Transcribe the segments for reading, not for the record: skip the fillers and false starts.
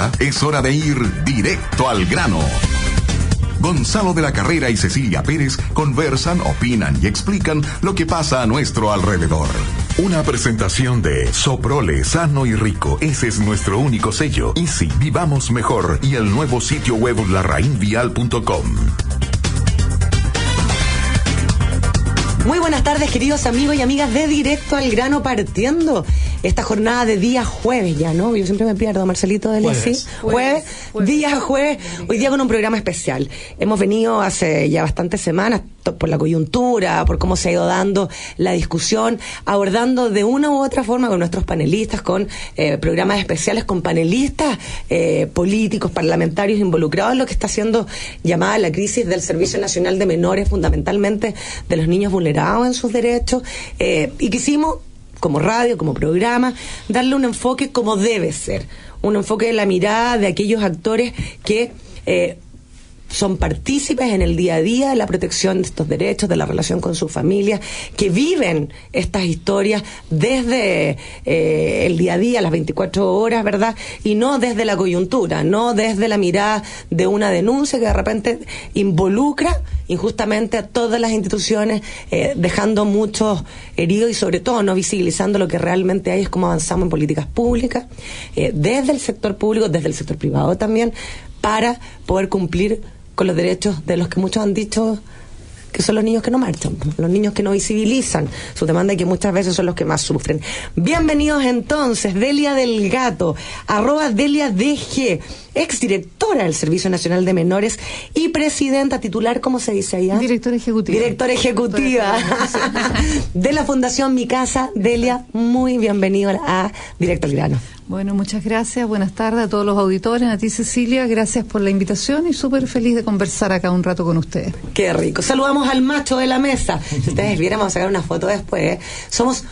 Ahora es hora de ir directo al grano. Gonzalo de la Carrera y Cecilia Pérez conversan, opinan y explican lo que pasa a nuestro alrededor. Una presentación de Soprole, sano y rico. Ese es nuestro único sello. Easy, vivamos mejor. Y el nuevo sitio web larrainvial.com. Muy buenas tardes, queridos amigos y amigas de Directo al Grano, partiendo esta jornada de día jueves ya, ¿no? Yo siempre me pierdo, Marcelito, del jueves, día jueves, hoy día con un programa especial. Hemos venido hace ya bastantes semanas, por la coyuntura, por cómo se ha ido dando la discusión, abordando de una u otra forma con nuestros panelistas, con programas especiales, con panelistas políticos, parlamentarios involucrados en lo que está siendo llamada la crisis del Servicio Nacional de Menores, fundamentalmente de los niños vulnerados en sus derechos, y quisimos, como radio, como programa, darle un enfoque como debe ser, un enfoque de la mirada de aquellos actores que son partícipes en el día a día de la protección de estos derechos, de la relación con su familia, que viven estas historias desde el día a día, las 24 horas, ¿verdad? Y no desde la coyuntura, no desde la mirada de una denuncia que de repente involucra injustamente a todas las instituciones, dejando muchos heridos y sobre todo no visibilizando lo que realmente hay, es cómo avanzamos en políticas públicas, desde el sector público, desde el sector privado también, para poder cumplir con los derechos de los que muchos han dicho que son los niños que no marchan, los niños que no visibilizan su demanda y que muchas veces son los que más sufren. Bienvenidos entonces, Delia del Gato, @DeliaDG, exdirectora del Servicio Nacional de Menores y presidenta titular, ¿cómo se dice allá? Directora ejecutiva. Directora ejecutiva de la Fundación Mi Casa. Delia, muy bienvenido a Directo al Grano. Bueno, muchas gracias, buenas tardes a todos los auditores, a ti Cecilia, gracias por la invitación y súper feliz de conversar acá un rato con ustedes. Qué rico. Saludamos al macho de la mesa. Si ustedes vieran, vamos a sacar una foto después. Somos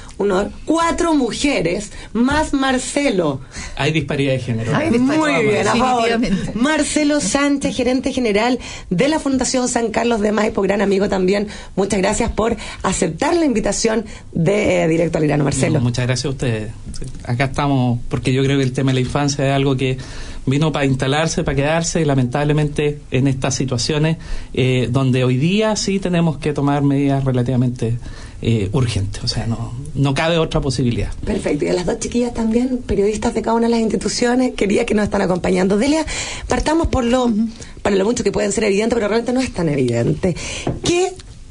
4 mujeres, más Marcelo. Hay disparidad de género. Muy bien, a favor. Marcelo Sánchez, gerente general de la Fundación San Carlos de Maipo, gran amigo también. Muchas gracias por aceptar la invitación de Directo al Grano, Marcelo. No, muchas gracias a ustedes. Acá estamos porque yo creo que el tema de la infancia es algo que vino para instalarse, para quedarse, y lamentablemente en estas situaciones donde hoy día sí tenemos que tomar medidas relativamente urgentes, o sea, no cabe otra posibilidad. Perfecto, y a las dos chiquillas también, periodistas de cada una de las instituciones, quería que nos están acompañando. Delia, partamos por para lo mucho que pueden ser evidentes, pero realmente no es tan evidente.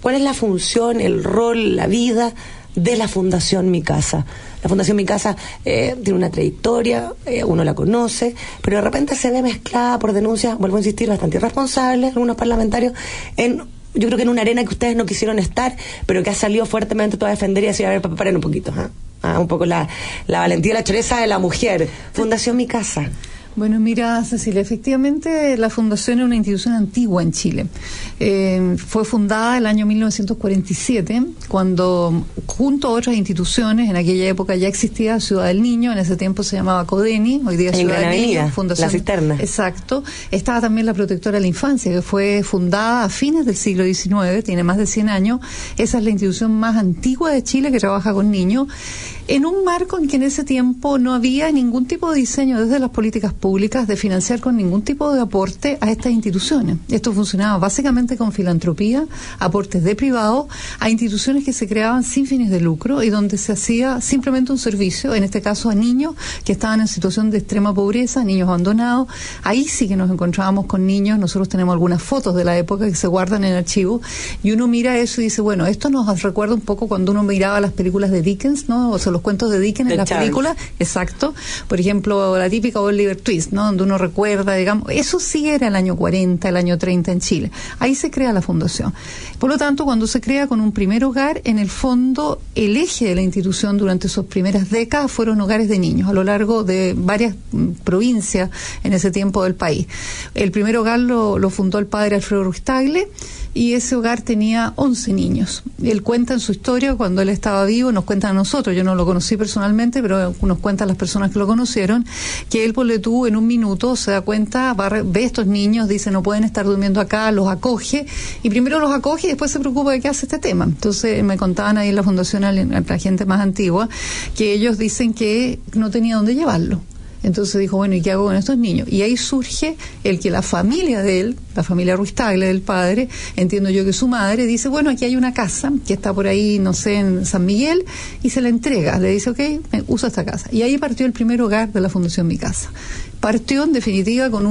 ¿Cuál es la función, el rol, la vida de la Fundación Mi Casa? La Fundación Mi Casa tiene una trayectoria, uno la conoce, pero de repente se ve mezclada por denuncias, vuelvo a insistir, bastante irresponsables, algunos parlamentarios, yo creo que en una arena que ustedes no quisieron estar, pero que ha salido fuertemente todo a defender y decir, a ver, paren un poquito, un poco la valentía y la choreza de la mujer. Fundación Mi Casa. Bueno, mira, Cecilia, efectivamente la Fundación es una institución antigua en Chile. Fue fundada el año 1947, cuando junto a otras instituciones, en aquella época ya existía Ciudad del Niño, en ese tiempo se llamaba CODENI, hoy día Ciudad del Niño, Fundación La Cisterna. Exacto. Estaba también la Protectora de la Infancia, que fue fundada a fines del siglo XIX, tiene más de 100 años. Esa es la institución más antigua de Chile que trabaja con niños, en un marco en que en ese tiempo no había ningún tipo de diseño desde las políticas públicas de financiar con ningún tipo de aporte a estas instituciones. Esto funcionaba básicamente con filantropía, aportes de privados a instituciones que se creaban sin fines de lucro y donde se hacía simplemente un servicio, en este caso a niños que estaban en situación de extrema pobreza, niños abandonados. Ahí sí que nos encontrábamos con niños, nosotros tenemos algunas fotos de la época que se guardan en archivo y uno mira eso y dice, bueno, esto nos recuerda un poco cuando uno miraba las películas de Dickens, ¿no? O sea, los cuentos de Dickens en las películas, exacto. Por ejemplo, la típica Oliver Twist, ¿no? Donde uno recuerda, digamos, eso sí era el año 40, el año 30 en Chile. Ahí se crea la fundación. Por lo tanto, cuando se crea con un primer hogar, en el fondo, el eje de la institución durante sus primeras décadas fueron hogares de niños a lo largo de varias provincias en ese tiempo del país. El primer hogar lo fundó el padre Alfredo Ruiz Tagle, y ese hogar tenía 11 niños. Él cuenta en su historia, cuando él estaba vivo, nos cuenta a nosotros, yo no lo conocí personalmente, pero nos cuentan las personas que lo conocieron, que él, ponle tú, en un minuto se da cuenta, ve a estos niños, dice, no pueden estar durmiendo acá, los acoge, y primero los acoge y después se preocupa de qué hace este tema. Entonces me contaban ahí en la fundación, a la gente más antigua, que ellos dicen que no tenía dónde llevarlo. Entonces dijo, bueno, ¿y qué hago con estos niños? Y ahí surge el que la familia de él, la familia Ruiz Tagle, del padre, entiendo yo que su madre, dice, bueno, aquí hay una casa que está por ahí, no sé, en San Miguel, y se la entrega. Le dice, ok, usa esta casa. Y ahí partió el primer hogar de la Fundación Mi Casa. Partió en definitiva con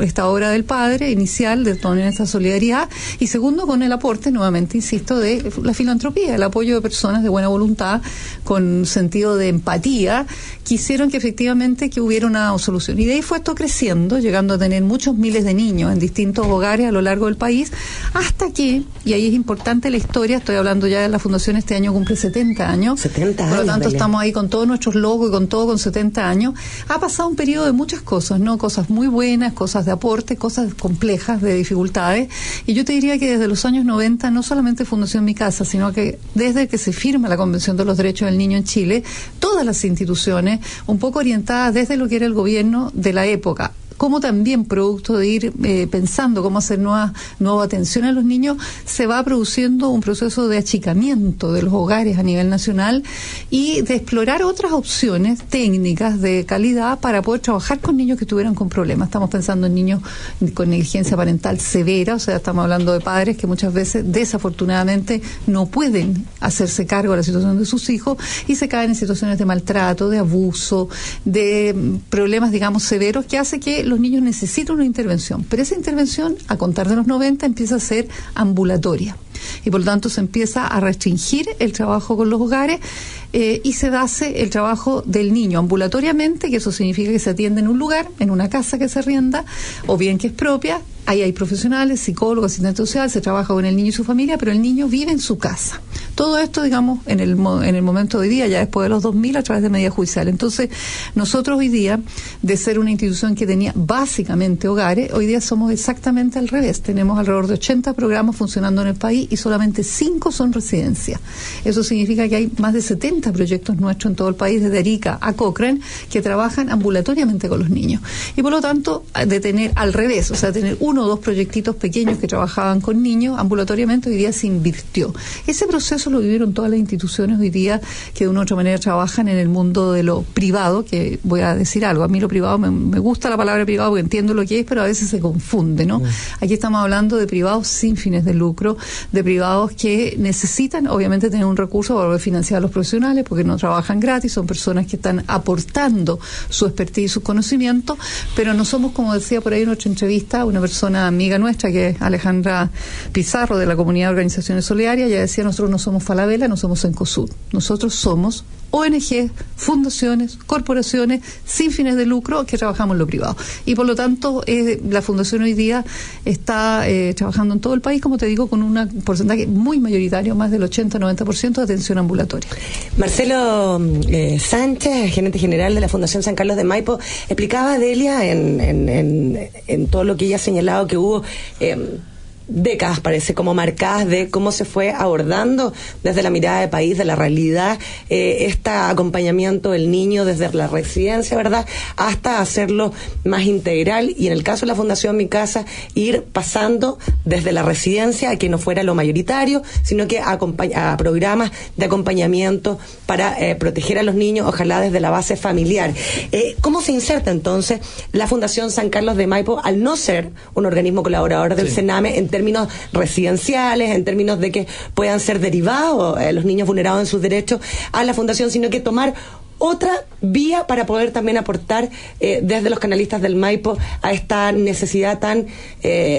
esta obra del padre inicial de toda esta solidaridad, y segundo con el aporte, nuevamente insisto, de la filantropía, el apoyo de personas de buena voluntad con sentido de empatía, que hicieron que efectivamente que hubiera una solución. Y de ahí fue esto creciendo, llegando a tener muchos miles de niños en distintos hogares a lo largo del país, hasta que, y ahí es importante la historia, estoy hablando ya de la Fundación, este año cumple 70 años. 70 años. Por lo tanto, Belén, estamos ahí con todos nuestros logos y con todo con 70 años. Ha pasado un periodo de muchas cosas, ¿no? Cosas muy buenas, cosas de aporte, cosas complejas, de dificultades. Y yo te diría que desde los años 90, no solamente Fundación Mi Casa, sino que desde que se firma la Convención de los Derechos del Niño en Chile, todas las instituciones, un poco orientadas desde lo que era el gobierno de la época, como también producto de ir pensando cómo hacer nueva atención a los niños, se va produciendo un proceso de achicamiento de los hogares a nivel nacional y de explorar otras opciones técnicas de calidad para poder trabajar con niños que estuvieran con problemas. Estamos pensando en niños con negligencia parental severa, o sea, estamos hablando de padres que muchas veces desafortunadamente no pueden hacerse cargo de la situación de sus hijos y se caen en situaciones de maltrato, de abuso, de problemas, digamos, severos, que hace que los niños necesitan una intervención, pero esa intervención, a contar de los 90, empieza a ser ambulatoria y por lo tanto se empieza a restringir el trabajo con los hogares y se hace el trabajo del niño ambulatoriamente, que eso significa que se atiende en un lugar, en una casa que se arrienda o bien que es propia. Ahí hay profesionales, psicólogos, asistente social, se trabaja con el niño y su familia, pero el niño vive en su casa. Todo esto, digamos, en el momento de hoy día, ya después de los 2000, a través de medida judicial. Entonces, nosotros hoy día, de ser una institución que tenía básicamente hogares, hoy día somos exactamente al revés. Tenemos alrededor de 80 programas funcionando en el país y solamente 5 son residencias. Eso significa que hay más de 70 proyectos nuestros en todo el país, desde Arica a Cochrane, que trabajan ambulatoriamente con los niños. Y por lo tanto, de tener al revés, o sea, tener 1 o 2 proyectitos pequeños que trabajaban con niños ambulatoriamente, hoy día se invirtió. Ese proceso lo vivieron todas las instituciones hoy día que de una u otra manera trabajan en el mundo de lo privado, que voy a decir algo, a mí lo privado, me gusta la palabra privado porque entiendo lo que es, pero a veces se confunde, ¿no? Aquí estamos hablando de privados sin fines de lucro, de privados que necesitan obviamente tener un recurso para poder financiar a los profesionales, porque no trabajan gratis, son personas que están aportando su expertise y sus conocimientos, pero no somos, como decía por ahí en nuestra entrevista, una persona amiga nuestra, que es Alejandra Pizarro, de la Comunidad de Organizaciones Solidarias. Ella decía, nosotros no somos Falabella, no somos Cencosud, nosotros somos ONG, fundaciones, corporaciones sin fines de lucro que trabajamos en lo privado. Y por lo tanto, la Fundación hoy día está trabajando en todo el país, como te digo, con un porcentaje muy mayoritario, más del 80-90% de atención ambulatoria. Marcelo Sánchez, gerente general de la Fundación San Carlos de Maipo, explicaba, Delia, en todo lo que ella ha señalado, que hubo décadas, parece, como marcadas de cómo se fue abordando desde la mirada de país, de la realidad, este acompañamiento del niño desde la residencia, ¿verdad?, hasta hacerlo más integral, y en el caso de la Fundación Mi Casa, ir pasando desde la residencia a que no fuera lo mayoritario, sino que a programas de acompañamiento para proteger a los niños, ojalá desde la base familiar. ¿Cómo se inserta entonces la Fundación San Carlos de Maipo, al no ser un organismo colaborador del Sename, en términos residenciales, en términos de que puedan ser derivados los niños vulnerados en sus derechos a la Fundación, sino que tomar otra vía para poder también aportar desde los canalistas del Maipo a esta necesidad tan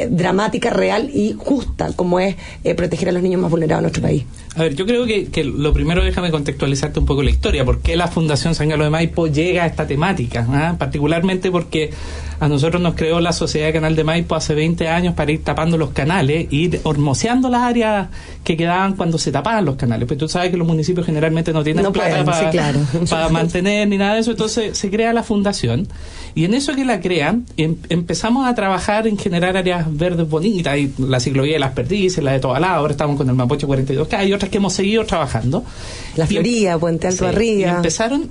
dramática, real y justa como es proteger a los niños más vulnerados en nuestro país? A ver, yo creo que lo primero, déjame contextualizarte un poco la historia. ¿Por qué la Fundación San Carlos de Maipo llega a esta temática? Particularmente porque a nosotros nos creó la Sociedad de Canal de Maipo hace 20 años para ir tapando los canales, ir hermoseando las áreas que quedaban cuando se tapaban los canales. Pues tú sabes que los municipios generalmente no tienen plata para mantener ni nada de eso, entonces se crea la fundación, y en eso que la crean empezamos a trabajar en generar áreas verdes bonitas, y la ciclovía de Las Perdices, la de Tobalá, ahora estamos con el Mapocho 42K y otras que hemos seguido trabajando. La Florida, Puente Alto Arriba. Empezaron.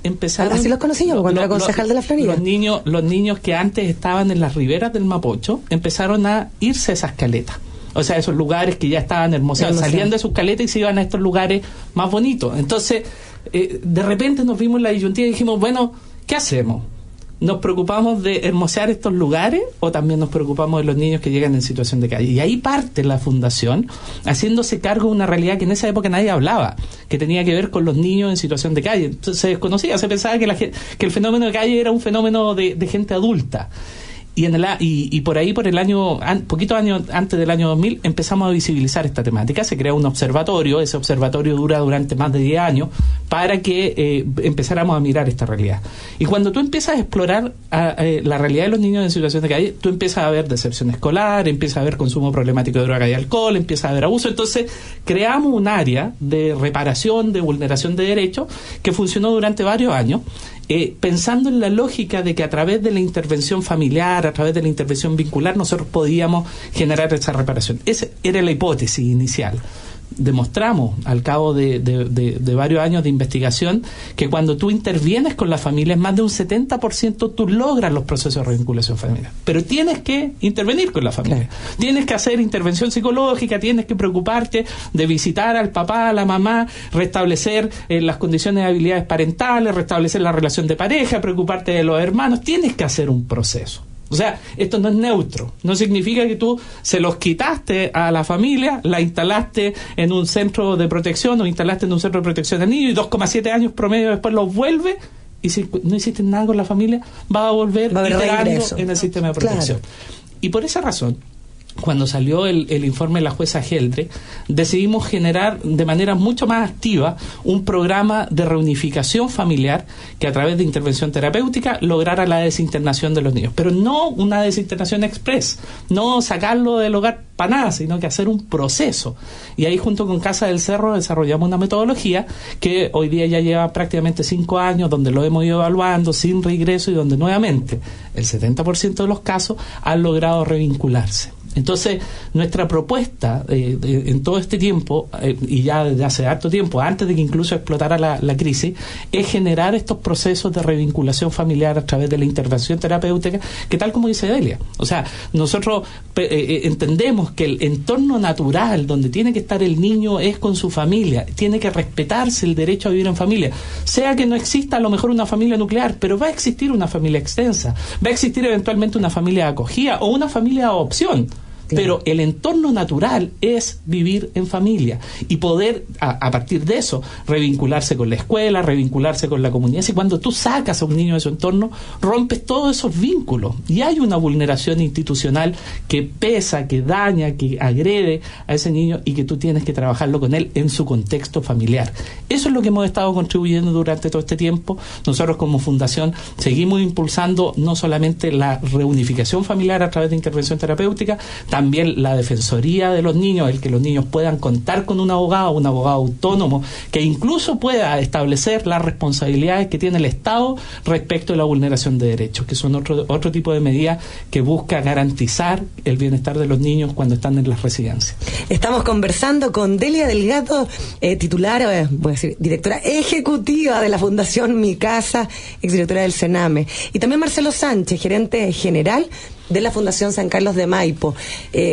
Así los conocí yo cuando era concejal de la Florida. Los niños que antes estaban en las riberas del Mapocho empezaron a irse a esas caletas. O sea, esos lugares que ya estaban hermosos, salían de sus caletas y se iban a estos lugares más bonitos. Entonces, de repente nos vimos en la disyuntiva y dijimos, bueno, ¿qué hacemos? ¿nos preocupamos de hermosear estos lugares o también nos preocupamos de los niños que llegan en situación de calle? Y ahí parte la fundación haciéndose cargo de una realidad que en esa época nadie hablaba, que tenía que ver con los niños en situación de calle. Entonces, se desconocía, se pensaba que el fenómeno de calle era un fenómeno de gente adulta. Y por ahí, por el año, poquitos años antes del año 2000, empezamos a visibilizar esta temática. Se creó un observatorio. Ese observatorio dura durante más de 10 años para que empezáramos a mirar esta realidad. Y cuando tú empiezas a explorar la realidad de los niños en situación de calle, tú empiezas a ver deserción escolar, empiezas a ver consumo problemático de droga y alcohol, empiezas a ver abuso. Entonces, creamos un área de reparación, de vulneración de derechos, que funcionó durante varios años, pensando en la lógica de que a través de la intervención familiar, a través de la intervención vincular, nosotros podíamos generar esa reparación. Esa era la hipótesis inicial. Demostramos al cabo de varios años de investigación que cuando tú intervienes con la familia, más de un 70% tú logras los procesos de revinculación familiar. Pero tienes que intervenir con la familia. Tienes que hacer intervención psicológica, tienes que preocuparte de visitar al papá, a la mamá, restablecer las condiciones de habilidades parentales, restablecer la relación de pareja, preocuparte de los hermanos. Tienes que hacer un proceso. O sea, esto no es neutro. No significa que tú se los quitaste a la familia, la instalaste en un centro de protección o instalaste en un centro de protección de niños y 2,7 años promedio después los vuelves, y si no hiciste nada con la familia, va a volver iterando en el sistema de protección. Claro. Y por esa razón, cuando salió el informe de la jueza Geldre, decidimos generar de manera mucho más activa un programa de reunificación familiar que a través de intervención terapéutica lograra la desinternación de los niños. Pero no una desinternación express, no sacarlo del hogar para nada, sino que hacer un proceso. Y ahí junto con Casa del Cerro desarrollamos una metodología que hoy día ya lleva prácticamente 5 años, donde lo hemos ido evaluando sin regreso y donde nuevamente el 70% de los casos han logrado revincularse. Entonces, nuestra propuesta en todo este tiempo, y ya desde hace harto tiempo, antes de que incluso explotara la crisis, es generar estos procesos de revinculación familiar a través de la intervención terapéutica, que tal como dice Delia, o sea, nosotros entendemos que el entorno natural donde tiene que estar el niño es con su familia, tiene que respetarse el derecho a vivir en familia, sea que no exista a lo mejor una familia nuclear, pero va a existir una familia extensa, va a existir eventualmente una familia de acogida o una familia de adopción. Claro. Pero el entorno natural es vivir en familia y poder, a partir de eso, revincularse con la escuela, revincularse con la comunidad. Y cuando tú sacas a un niño de su entorno, rompes todos esos vínculos. Y hay una vulneración institucional que pesa, que daña, que agrede a ese niño y que tú tienes que trabajarlo con él en su contexto familiar. Eso es lo que hemos estado contribuyendo durante todo este tiempo. Nosotros como fundación seguimos impulsando no solamente la reunificación familiar a través de intervención terapéutica, también la defensoría de los niños, el que los niños puedan contar con un abogado autónomo, que incluso pueda establecer las responsabilidades que tiene el Estado respecto de la vulneración de derechos, que son otro tipo de medidas que busca garantizar el bienestar de los niños cuando están en las residencias. Estamos conversando con Delia Delgado, titular, voy a decir, directora ejecutiva de la Fundación Mi Casa, exdirectora del Sename, y también Marcelo Sánchez, gerente general de la Fundación San Carlos de Maipo.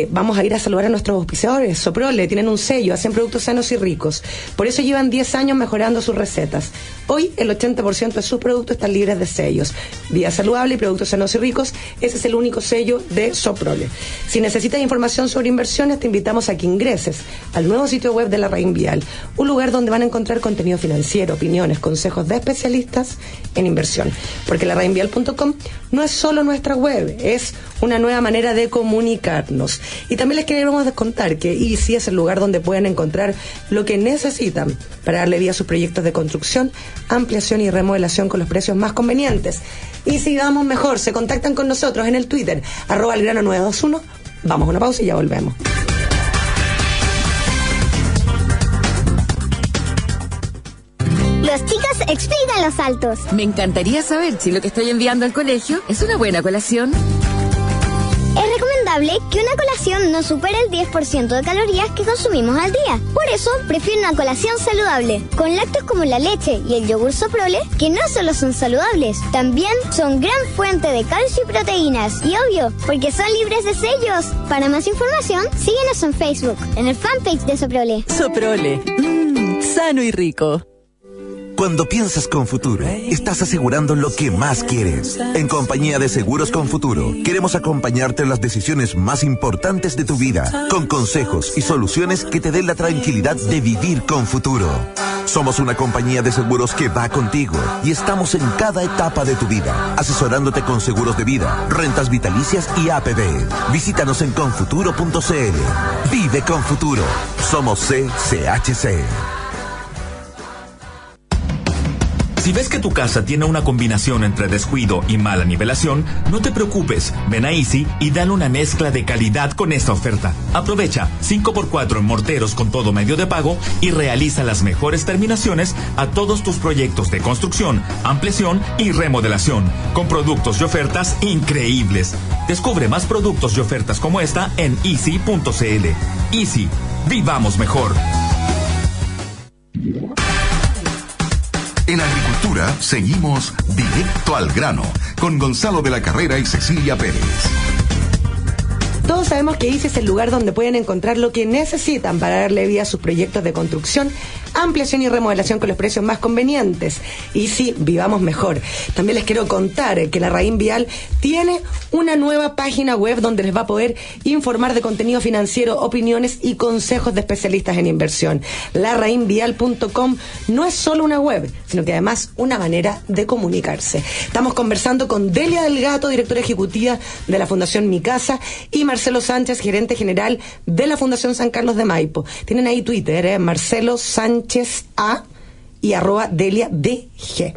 Vamos a ir a saludar a nuestros auspiciadores. Soprole, tienen un sello, hacen productos sanos y ricos. Por eso llevan 10 años mejorando sus recetas. Hoy el 80% de sus productos están libres de sellos. Vida saludable y productos sanos y ricos, ese es el único sello de Soprole. Si necesitas información sobre inversiones, te invitamos a que ingreses al nuevo sitio web de la Reinvial, un lugar donde van a encontrar contenido financiero, opiniones, consejos de especialistas en inversión. Porque la Reinvial.com no es solo nuestra web, es una nueva manera de comunicarnos. Y también les queremos contar que Easy es el lugar donde pueden encontrar lo que necesitan para darle vida a sus proyectos de construcción, ampliación y remodelación con los precios más convenientes. Y si damos mejor, se contactan con nosotros en el Twitter, @elgrano921. Vamos a una pausa y ya volvemos. Los chicos explican los saltos. Me encantaría saber si lo que estoy enviando al colegio es una buena colación. Es recomendable que una colación no supere el 10% de calorías que consumimos al día. Por eso, prefiero una colación saludable, con lácteos como la leche y el yogur Soprole, que no solo son saludables, también son gran fuente de calcio y proteínas. Y obvio, porque son libres de sellos. Para más información, síguenos en Facebook, en el fanpage de Soprole. Soprole, sano y rico. Cuando piensas con Futuro, estás asegurando lo que más quieres. En Compañía de Seguros con Futuro, queremos acompañarte en las decisiones más importantes de tu vida, con consejos y soluciones que te den la tranquilidad de vivir con futuro. Somos una compañía de seguros que va contigo y estamos en cada etapa de tu vida, asesorándote con seguros de vida, rentas vitalicias y APB. Visítanos en confuturo.cl. Vive con Futuro. Somos CCHC. Si ves que tu casa tiene una combinación entre descuido y mala nivelación, no te preocupes. Ven a Easy y dale una mezcla de calidad con esta oferta. Aprovecha 5x4 en morteros con todo medio de pago y realiza las mejores terminaciones a todos tus proyectos de construcción, ampliación y remodelación, con productos y ofertas increíbles. Descubre más productos y ofertas como esta en easy.cl. Easy, vivamos mejor. En agricultura seguimos directo al grano con Gonzalo de la Carrera y Cecilia Pérez. Todos sabemos que Easy es el lugar donde pueden encontrar lo que necesitan para darle vida a sus proyectos de construcción, ampliación y remodelación con los precios más convenientes. Easy, vivamos mejor. También les quiero contar que la Raín Vial tiene una nueva página web donde les va a poder informar de contenido financiero, opiniones y consejos de especialistas en inversión. LaRaínVial.com no es solo una web, sino que además una manera de comunicarse. Estamos conversando con Delia del Gato, directora ejecutiva de la Fundación Mi Casa, y Marcelo Sánchez, gerente general de la Fundación San Carlos de Maipo. Tienen ahí Twitter, Marcelo Sánchez A y @DeliaDG.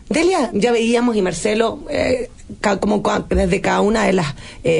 Delia, ya veíamos, y Marcelo, como desde cada una de las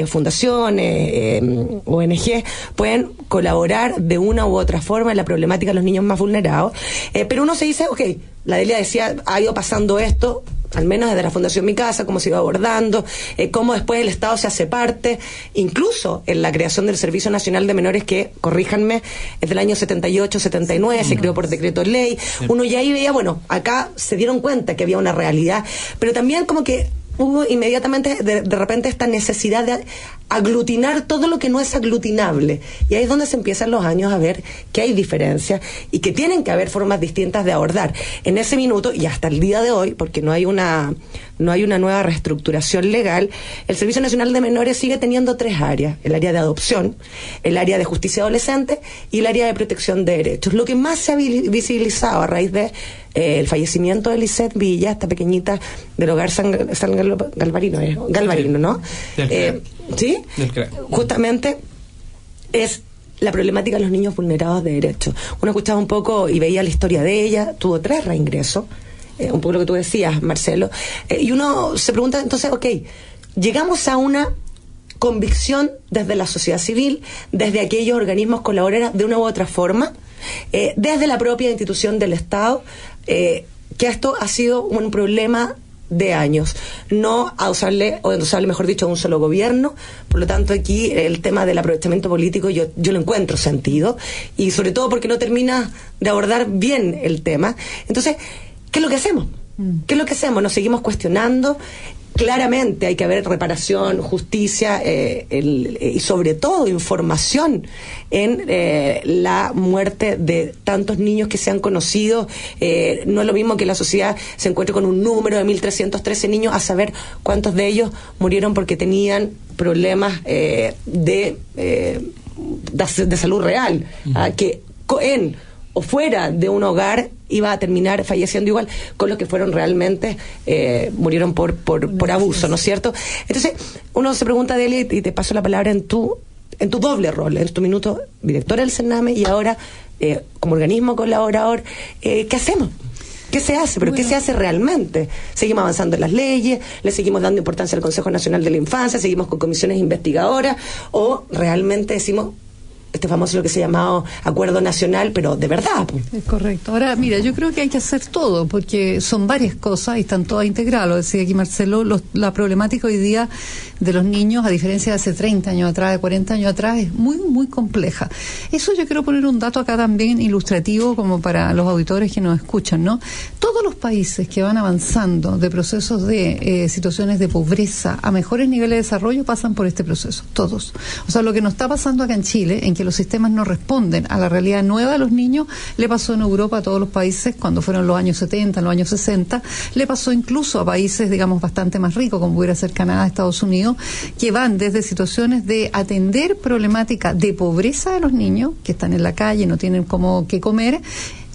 fundaciones, ONG, pueden colaborar de una u otra forma en la problemática de los niños más vulnerados. Pero uno se dice, ok, la Delia decía, ha ido pasando esto, al menos desde la Fundación Mi Casa, cómo se iba abordando, cómo después el Estado se hace parte, incluso en la creación del Servicio Nacional de Menores, que, corríjanme, es del año 78-79, se creó por decreto ley. Uno ya ahí veía, bueno, acá se dieron cuenta que había una realidad, pero también como que hubo inmediatamente, de repente, esta necesidad de aglutinar todo lo que no es aglutinable. Y ahí es donde se empiezan los años a ver que hay diferencias y que tienen que haber formas distintas de abordar. En ese minuto, y hasta el día de hoy, porque no hay una nueva reestructuración legal, el Servicio Nacional de Menores sigue teniendo 3 áreas: el área de adopción, el área de justicia adolescente y el área de protección de derechos. Lo que más se ha visibilizado a raíz de el fallecimiento de Lisette Villa, esta pequeñita del hogar San Galvarino, ¿no? ¿Sí? Justamente es la problemática de los niños vulnerados de derechos. Uno escuchaba un poco y veía la historia de ella, tuvo 3 reingresos, un poco lo que tú decías, Marcelo, y uno se pregunta entonces, ok, llegamos a una convicción desde la sociedad civil, desde aquellos organismos colaboradores de una u otra forma, desde la propia institución del Estado, que esto ha sido un problema de años, no a usarle, o endosarle, mejor dicho, a un solo gobierno. Por lo tanto, aquí el tema del aprovechamiento político yo lo encuentro sentido, y sobre todo porque no termina de abordar bien el tema. Entonces, ¿qué es lo que hacemos? ¿Qué es lo que hacemos? Nos seguimos cuestionando. Claramente hay que haber reparación, justicia, y sobre todo información en la muerte de tantos niños que se han conocido. No es lo mismo que la sociedad se encuentre con un número de 1.313 niños, a saber cuántos de ellos murieron porque tenían problemas de salud real, que en o fuera de un hogar iba a terminar falleciendo igual con los que fueron realmente, murieron por abuso, ¿no es cierto? Entonces, uno se pregunta, Delia, y te paso la palabra en tu doble rol, en tu minuto directora del CENAME y ahora como organismo colaborador, ¿qué hacemos? ¿Qué se hace? ¿Pero qué se hace realmente? ¿Seguimos avanzando en las leyes? ¿Le seguimos dando importancia al Consejo Nacional de la Infancia? ¿Seguimos con comisiones investigadoras? ¿O realmente decimos este famoso, lo que se ha llamado acuerdo nacional, pero de verdad? Es correcto. Ahora, mira, yo creo que hay que hacer todo, porque son varias cosas y están todas integradas. Lo decía aquí Marcelo, la problemática hoy día de los niños, a diferencia de hace 30 años atrás, de 40 años atrás, es muy, muy compleja. Eso yo quiero poner un dato acá también ilustrativo, como para los auditores que nos escuchan, ¿no? Todos los países que van avanzando de procesos de situaciones de pobreza a mejores niveles de desarrollo pasan por este proceso, todos. O sea, lo que nos está pasando acá en Chile, en que que los sistemas no responden a la realidad nueva de los niños. Le pasó en Europa a todos los países cuando fueron los años 70, los años 60, le pasó incluso a países, digamos, bastante más ricos, como pudiera ser Canadá, Estados Unidos, que van desde situaciones de atender problemática de pobreza de los niños, que están en la calle, no tienen cómo qué comer,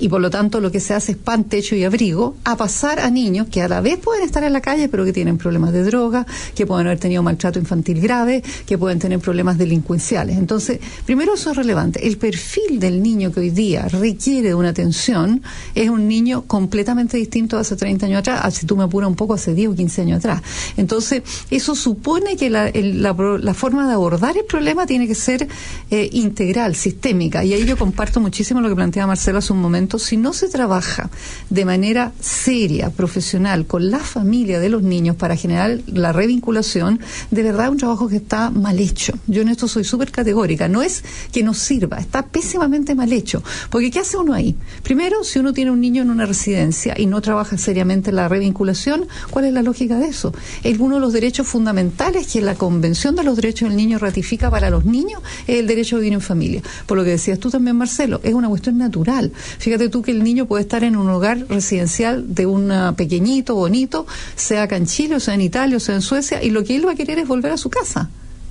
y por lo tanto lo que se hace es pan, techo y abrigo, a pasar a niños que a la vez pueden estar en la calle, pero que tienen problemas de droga, que pueden haber tenido maltrato infantil grave, que pueden tener problemas delincuenciales. Entonces, primero eso es relevante. El perfil del niño que hoy día requiere de una atención es un niño completamente distinto a hace 30 años atrás, si tú me apuras un poco, hace 10 o 15 años atrás. Entonces, eso supone que la forma de abordar el problema tiene que ser integral, sistémica, y ahí yo comparto muchísimo lo que planteaba Marcelo hace un momento. Si no se trabaja de manera seria, profesional, con la familia de los niños para generar la revinculación, de verdad es un trabajo que está mal hecho. Yo en esto soy súper categórica. No es que no sirva, está pésimamente mal hecho. Porque ¿qué hace uno ahí? Primero, si uno tiene un niño en una residencia y no trabaja seriamente la revinculación, ¿cuál es la lógica de eso? Es uno de los derechos fundamentales que la Convención de los Derechos del Niño ratifica para los niños, es el derecho a vivir en familia. Por lo que decías tú también, Marcelo, es una cuestión natural. Fíjate tú que el niño puede estar en un hogar residencial de un pequeñito, bonito, sea acá en Chile, o sea en Italia, o sea en Suecia, y lo que él va a querer es volver a su casa.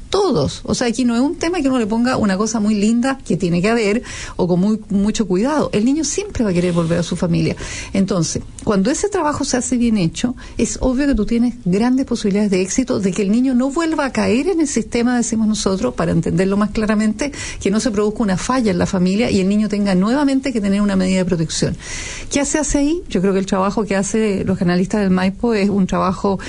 Todos. O sea, aquí no es un tema que uno le ponga una cosa muy linda que tiene que haber o con mucho cuidado. El niño siempre va a querer volver a su familia. Entonces, cuando ese trabajo se hace bien hecho, es obvio que tú tienes grandes posibilidades de éxito, de que el niño no vuelva a caer en el sistema, decimos nosotros, para entenderlo más claramente, que no se produzca una falla en la familia y el niño tenga nuevamente que tener una medida de protección. ¿Qué se hace ahí? Yo creo que el trabajo que hacen los analistas del Maipo es un trabajo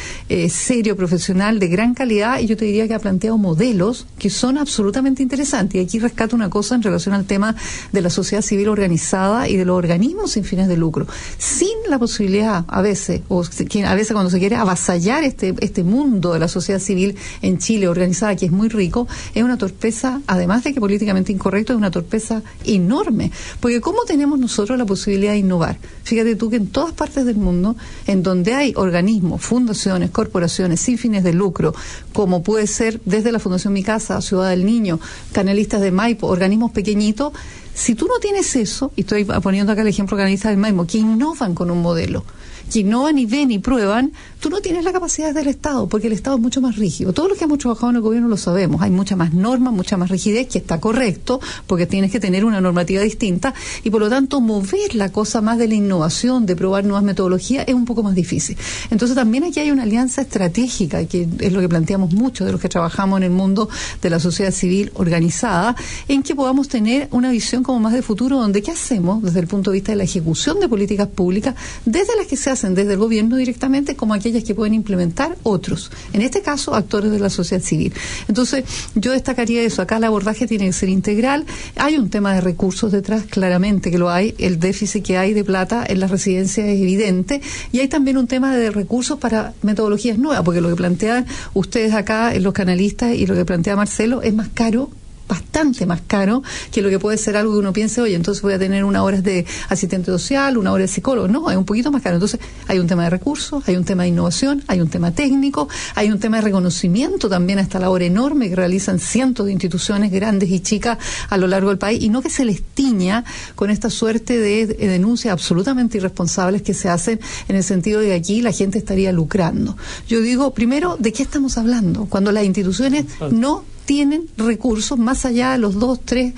serio, profesional, de gran calidad, y yo te diría que ha planteado modelos que son absolutamente interesantes. Y aquí rescato una cosa en relación al tema de la sociedad civil organizada y de los organismos sin fines de lucro. Sin la posibilidad, a veces cuando se quiere avasallar este mundo de la sociedad civil en Chile organizada, que es muy rico, es una torpeza, además de que políticamente incorrecto, es una torpeza enorme. Porque ¿cómo tenemos nosotros la posibilidad de innovar? Fíjate tú que en todas partes del mundo, en donde hay organismos, fundaciones, corporaciones sin fines de lucro, como puede ser desde la Fundación Mi Casa, Ciudad del Niño, Canalistas de Maipo, organismos pequeñitos, si tú no tienes eso, y estoy poniendo acá el ejemplo de Canalistas del Maipo, que innovan con un modelo, que innovan y ven y prueban, tú no tienes la capacidad del Estado, porque el Estado es mucho más rígido. Todos los que hemos trabajado en el gobierno lo sabemos. Hay mucha más norma, mucha más rigidez, que está correcto, porque tienes que tener una normativa distinta, y por lo tanto mover la cosa más de la innovación, de probar nuevas metodologías, es un poco más difícil. Entonces también aquí hay una alianza estratégica, que es lo que planteamos muchos de los que trabajamos en el mundo de la sociedad civil organizada, en que podamos tener una visión como más de futuro, donde ¿qué hacemos desde el punto de vista de la ejecución de políticas públicas, desde las que se hacen desde el gobierno directamente, como aquellas que pueden implementar otros, en este caso actores de la sociedad civil? Entonces yo destacaría eso. Acá el abordaje tiene que ser integral. Hay un tema de recursos detrás, claramente que lo hay. El déficit que hay de plata en las residencias es evidente, y hay también un tema de recursos para metodologías nuevas, porque lo que plantean ustedes acá, los canalistas, y lo que plantea Marcelo, es más caro, bastante más caro que lo que puede ser algo que uno piense, oye, entonces voy a tener una hora de asistente social, una hora de psicólogo. No, es un poquito más caro. Entonces hay un tema de recursos, hay un tema de innovación, hay un tema técnico, hay un tema de reconocimiento también a esta labor enorme que realizan cientos de instituciones grandes y chicas a lo largo del país, y no que se les tiña con esta suerte de denuncias absolutamente irresponsables que se hacen en el sentido de que aquí la gente estaría lucrando. Yo digo, primero, ¿de qué estamos hablando? Cuando las instituciones no tienen recursos más allá de los 2, 3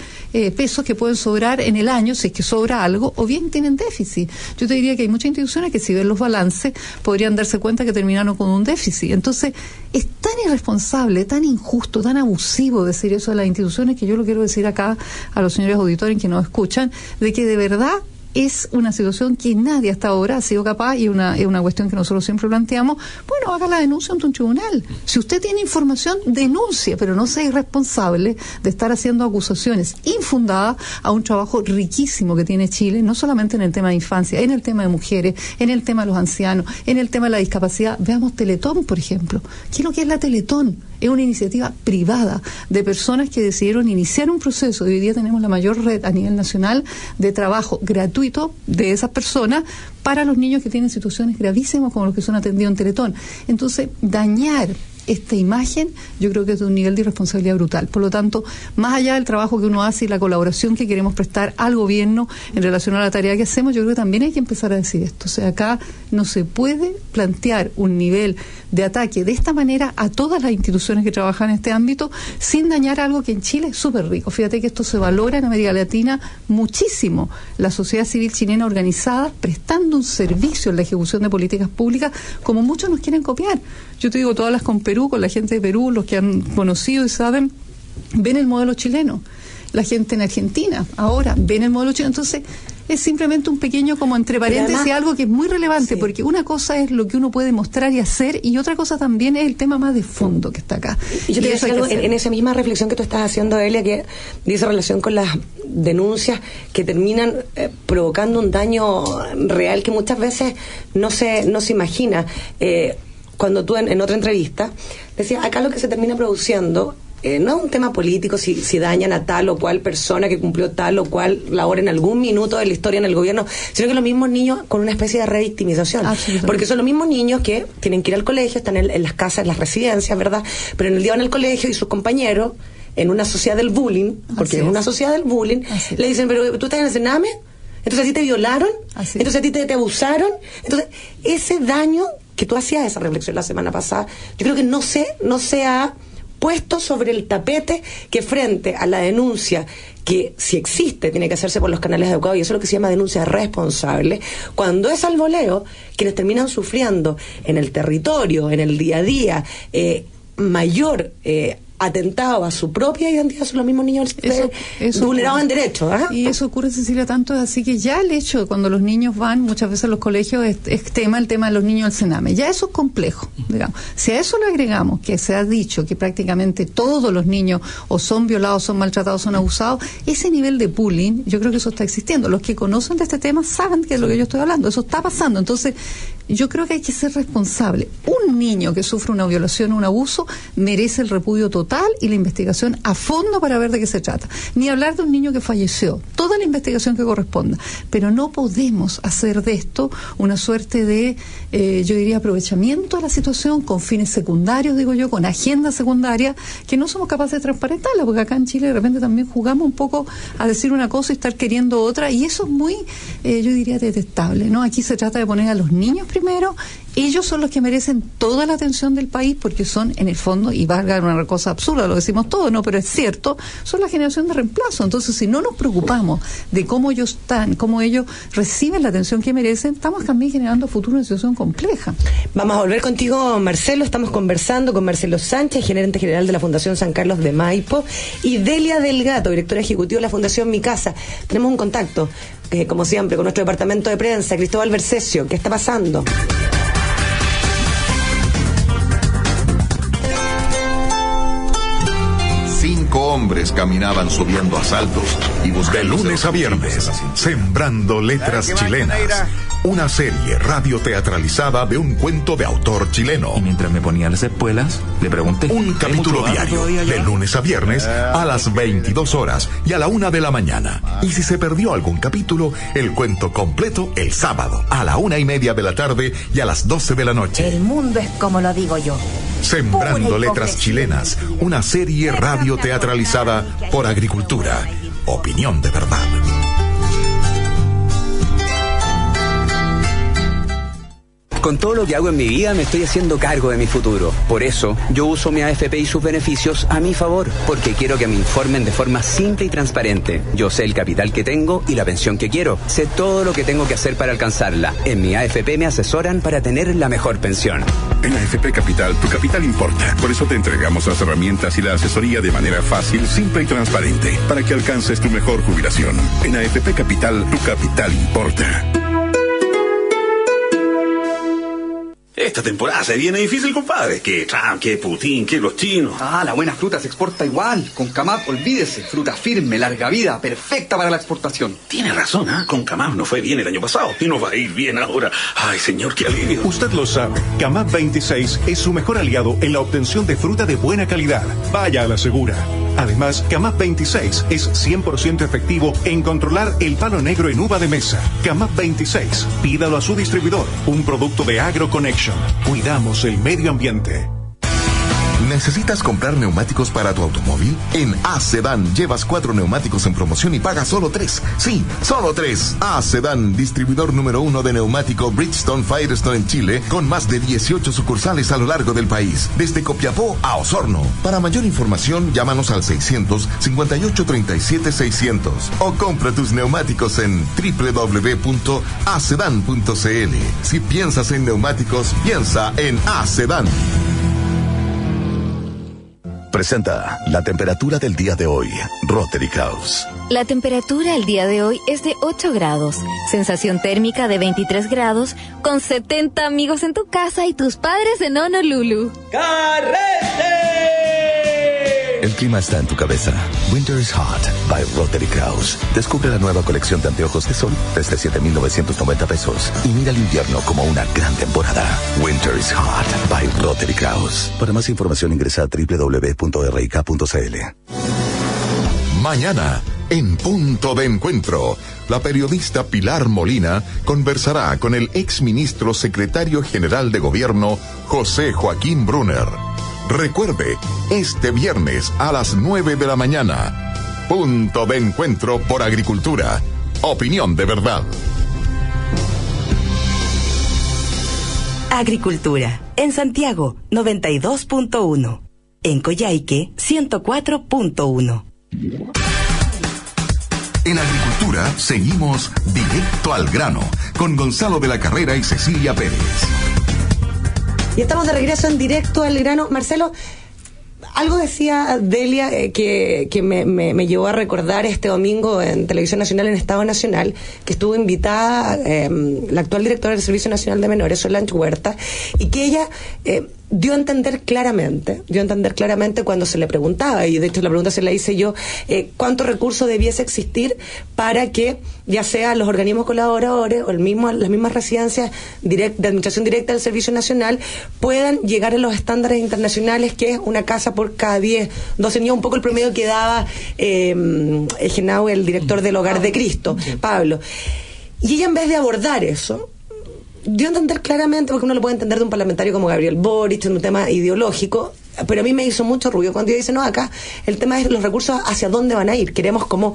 pesos que pueden sobrar en el año, si es que sobra algo, o bien tienen déficit. Yo te diría que hay muchas instituciones que, si ven los balances, podrían darse cuenta que terminaron con un déficit. Entonces, es tan irresponsable, tan injusto, tan abusivo decir eso de las instituciones, que yo lo quiero decir acá a los señores auditores que nos escuchan, de que de verdad es una situación que nadie hasta ahora ha sido capaz, y es una cuestión que nosotros siempre planteamos. Bueno, haga la denuncia ante un tribunal. Si usted tiene información, denuncie, pero no sea irresponsable de estar haciendo acusaciones infundadas a un trabajo riquísimo que tiene Chile, no solamente en el tema de infancia, en el tema de mujeres, en el tema de los ancianos, en el tema de la discapacidad. Veamos Teletón, por ejemplo. ¿Qué es lo que es la Teletón? Es una iniciativa privada de personas que decidieron iniciar un proceso, y hoy día tenemos la mayor red a nivel nacional de trabajo gratuito de esas personas para los niños que tienen situaciones gravísimas como los que son atendidos en Teletón. Entonces, dañar esta imagen, yo creo que es de un nivel de irresponsabilidad brutal. Por lo tanto, más allá del trabajo que uno hace y la colaboración que queremos prestar al gobierno en relación a la tarea que hacemos, yo creo que también hay que empezar a decir esto. O sea, acá no se puede plantear un nivel de ataque de esta manera a todas las instituciones que trabajan en este ámbito sin dañar algo que en Chile es súper rico. Fíjate que esto se valora en América Latina muchísimo. La sociedad civil chilena organizada prestando un servicio en la ejecución de políticas públicas como muchos nos quieren copiar. Yo te digo, todas las con Perú, con la gente de Perú, los que han conocido y saben, ven el modelo chileno. La gente en Argentina ahora ven el modelo chileno. Entonces, es simplemente un pequeño, como entre paréntesis, además, algo que es muy relevante, sí, porque una cosa es lo que uno puede mostrar y hacer, y otra cosa también es el tema más de fondo que está acá. Y yo te decía algo en esa misma reflexión que tú estás haciendo, Elia, que dice relación con las denuncias que terminan provocando un daño real que muchas veces no se imagina. Cuando tú en otra entrevista decías, acá lo que se termina produciendo no es un tema político si dañan a tal o cual persona que cumplió tal o cual labor en algún minuto de la historia en el gobierno, sino que los mismos niños con una especie de revictimización, porque son los mismos niños que tienen que ir al colegio, están en las casas, en las residencias, ¿verdad? Pero en el día van al colegio y sus compañeros, en una sociedad del bullying, porque es una sociedad del bullying, le dicen, pero tú estás en el Sename, entonces a ti te violaron, entonces a ti te abusaron. Entonces ese daño que tú hacías, esa reflexión la semana pasada, yo creo que no se ha puesto sobre el tapete, que frente a la denuncia que si existe tiene que hacerse por los canales adecuados, y eso es lo que se llama denuncia responsable. Cuando es al voleo, quienes terminan sufriendo en el territorio, en el día a día, mayor atentado a su propia identidad son los mismos niños vulnerados en derechos. Y eso ocurre, Cecilia, tanto es así que ya el hecho de cuando los niños van muchas veces a los colegios es el tema de los niños del Sename. Ya eso es complejo, digamos. Si a eso le agregamos que se ha dicho que prácticamente todos los niños o son violados, son maltratados, son abusados, ese nivel de bullying, yo creo que eso está existiendo. Los que conocen de este tema saben que es lo que yo estoy hablando. Eso está pasando. Entonces, yo creo que hay que ser responsable. Un niño que sufre una violación o un abuso merece el repudio total y la investigación a fondo para ver de qué se trata. Ni hablar de un niño que falleció. Toda la investigación que corresponda. Pero no podemos hacer de esto una suerte de, yo diría, aprovechamiento de la situación con fines secundarios, digo yo, con agenda secundaria, que no somos capaces de transparentarla, porque acá en Chile de repente también jugamos un poco a decir una cosa y estar queriendo otra, y eso es muy, yo diría, detestable, ¿no? Aquí se trata de poner a los niños primero. Ellos son los que merecen toda la atención del país porque son, en el fondo, y valga una cosa absurda, lo decimos todo, no, pero es cierto, son la generación de reemplazo. Entonces, si no nos preocupamos de cómo ellos están, cómo ellos reciben la atención que merecen, estamos también generando a futuro una situación compleja. Vamos a volver contigo, Marcelo. Estamos conversando con Marcelo Sánchez, gerente general de la Fundación San Carlos de Maipo, y Delia Delgato, directora ejecutiva de la Fundación Mi Casa. Tenemos un contacto, como siempre, con nuestro departamento de prensa, Cristóbal Bercesio. ¿Qué está pasando? Hombres caminaban subiendo asaltos y buscando. De lunes a viernes, Sembrando Letras Chilenas. Una serie radioteatralizada de un cuento de autor chileno. Y mientras me ponía las espuelas, le pregunté. Un capítulo diario, de lunes a viernes, a las 22 horas y a la 1 de la mañana. Y si se perdió algún capítulo, el cuento completo el sábado, a la 1:30 de la tarde y a las 12 de la noche. El mundo es como lo digo yo. Sembrando Letras Chilenas, una serie radioteatralizada por Agricultura. Opinión de verdad. Con todo lo que hago en mi vida me estoy haciendo cargo de mi futuro. Por eso, yo uso mi AFP y sus beneficios a mi favor, porque quiero que me informen de forma simple y transparente. Yo sé el capital que tengo y la pensión que quiero. Sé todo lo que tengo que hacer para alcanzarla. En mi AFP me asesoran para tener la mejor pensión. En AFP Capital, tu capital importa. Por eso te entregamos las herramientas y la asesoría de manera fácil, simple y transparente, para que alcances tu mejor jubilación. En AFP Capital, tu capital importa. Esta temporada se viene difícil, compadre. Que Trump, que Putin, que los chinos. La buena fruta se exporta igual. Con Camap, olvídese. Fruta firme, larga vida, perfecta para la exportación. Tiene razón, Con Camap no fue bien el año pasado y nos va a ir bien ahora. Ay, señor, qué alivio. Usted lo sabe. Camap 26 es su mejor aliado en la obtención de fruta de buena calidad. Vaya a la segura. Además, Camap 26 es 100% efectivo en controlar el palo negro en uva de mesa. Camap 26, pídalo a su distribuidor. Un producto de AgroConnection. Cuidamos el medio ambiente. ¿Necesitas comprar neumáticos para tu automóvil? En A-Sedan llevas 4 neumáticos en promoción y pagas solo 3. Sí, solo 3. A-Sedan, distribuidor número 1 de neumático Bridgestone Firestone en Chile, con más de 18 sucursales a lo largo del país, desde Copiapó a Osorno. Para mayor información, llámanos al 600-5837-600 o compra tus neumáticos en www.acedan.cl. Si piensas en neumáticos, piensa en A-Sedan. Presenta la temperatura del día de hoy, Rotary House. La temperatura el día de hoy es de 8 grados, sensación térmica de 23 grados, con 70 amigos en tu casa y tus padres en Honolulu. ¡Carrete! El clima está en tu cabeza. Winter is Hot by Rotary House. Descubre la nueva colección de anteojos de sol desde 7,990 pesos y mira el invierno como una gran temporada. Winter is Hot by Rotary House. Para más información ingresa a www.rik.cl. Mañana, en Punto de Encuentro, la periodista Pilar Molina conversará con el exministro secretario general de Gobierno, José Joaquín Brunner. Recuerde, este viernes a las 9 de la mañana, Punto de Encuentro por Agricultura. Opinión de verdad. Agricultura. En Santiago, 92.1. En Coyhaique, 104.1. En Agricultura seguimos directo al grano con Gonzalo de la Carrera y Cecilia Pérez. Y estamos de regreso en Directo al Grano. Marcelo, algo decía Delia que me llevó a recordar este domingo en Televisión Nacional, en Estado Nacional, que estuvo invitada la actual directora del Servicio Nacional de Menores, Solange Huerta, y que ella dio a entender claramente cuando se le preguntaba, y de hecho la pregunta se la hice yo, cuánto recurso debiese existir para que ya sea los organismos colaboradores o las mismas residencias de administración directa del Servicio Nacional puedan llegar a los estándares internacionales, que es una casa por cada 10, 12 niños, un poco el promedio que daba Genau, el director del Hogar de Cristo, Pablo. Y ella, en vez de abordar eso, dio a entender claramente, porque uno lo puede entender de un parlamentario como Gabriel Boric, en un tema ideológico, pero a mí me hizo mucho ruido cuando ella dice, no, acá el tema es los recursos hacia dónde van a ir. ¿Queremos como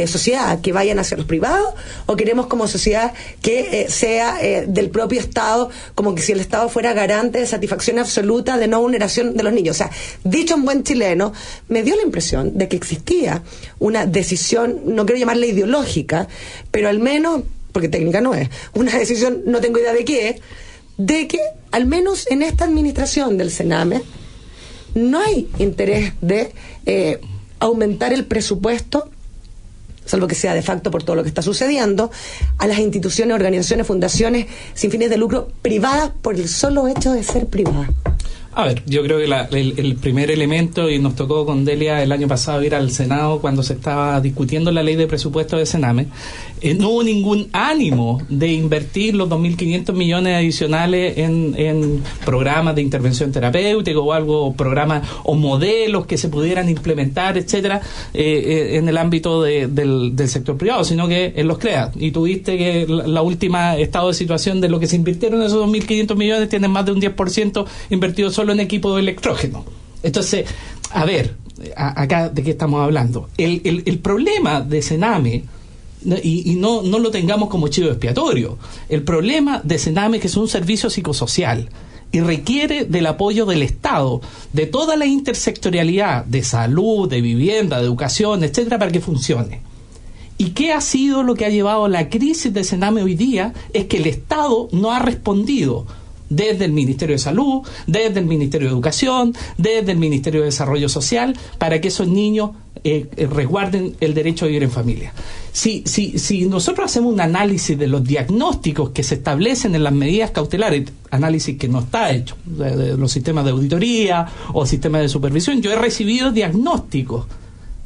sociedad que vayan hacia los privados o queremos como sociedad que sea del propio Estado, como que si el Estado fuera garante de satisfacción absoluta, de no vulneración de los niños? O sea, dicho en buen chileno, me dio la impresión de que existía una decisión, no quiero llamarla ideológica, pero al menos, porque técnica no es, una decisión, no tengo idea de qué, de que al menos en esta administración del Sename no hay interés de aumentar el presupuesto, salvo que sea de facto por todo lo que está sucediendo, a las instituciones, organizaciones, fundaciones sin fines de lucro privadas por el solo hecho de ser privadas. A ver, yo creo que el primer elemento, y nos tocó con Delia el año pasado ir al Senado cuando se estaba discutiendo la ley de presupuesto de Sename, no hubo ningún ánimo de invertir los 2.500 millones adicionales en programas de intervención terapéutica o algo, programas o modelos que se pudieran implementar, etcétera, en el ámbito del sector privado, sino que en los CREA. Y tuviste que la última estado de situación de lo que se invirtieron esos 2.500 millones, tienen más de un 10% invertido solo en equipo de electrógeno. Entonces, a ver, acá de qué estamos hablando. El problema de Sename, y no lo tengamos como chivo expiatorio, el problema de Sename es que es un servicio psicosocial y requiere del apoyo del Estado, de toda la intersectorialidad de salud, de vivienda, de educación, etcétera, para que funcione. ¿Y qué ha sido lo que ha llevado a la crisis de Sename hoy día? Es que el Estado no ha respondido desde el Ministerio de Salud, desde el Ministerio de Educación, desde el Ministerio de Desarrollo Social, para que esos niños resguarden el derecho a vivir en familia. Si nosotros hacemos un análisis de los diagnósticos que se establecen en las medidas cautelares, análisis que no está hecho, de los sistemas de auditoría o sistemas de supervisión, yo he recibido diagnósticos